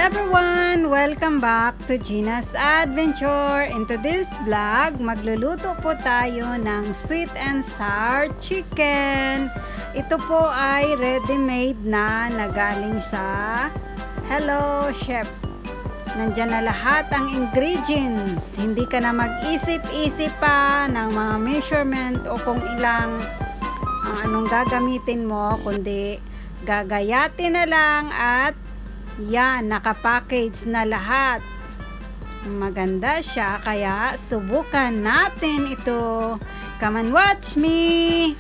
everyone! Welcome back to Gina's Adventure. In today's vlog, magluluto po tayo ng sweet and sour chicken. Ito po ay ready-made na galing sa Hello Chef. Nandyan na lahat ang ingredients. Hindi ka na mag-isip-isip pa ng mga measurement o kung ilang anong gagamitin mo, kundi gagayatin na lang at yan, nakapackage na lahat. Maganda siya, kaya subukan natin ito. Come and watch me!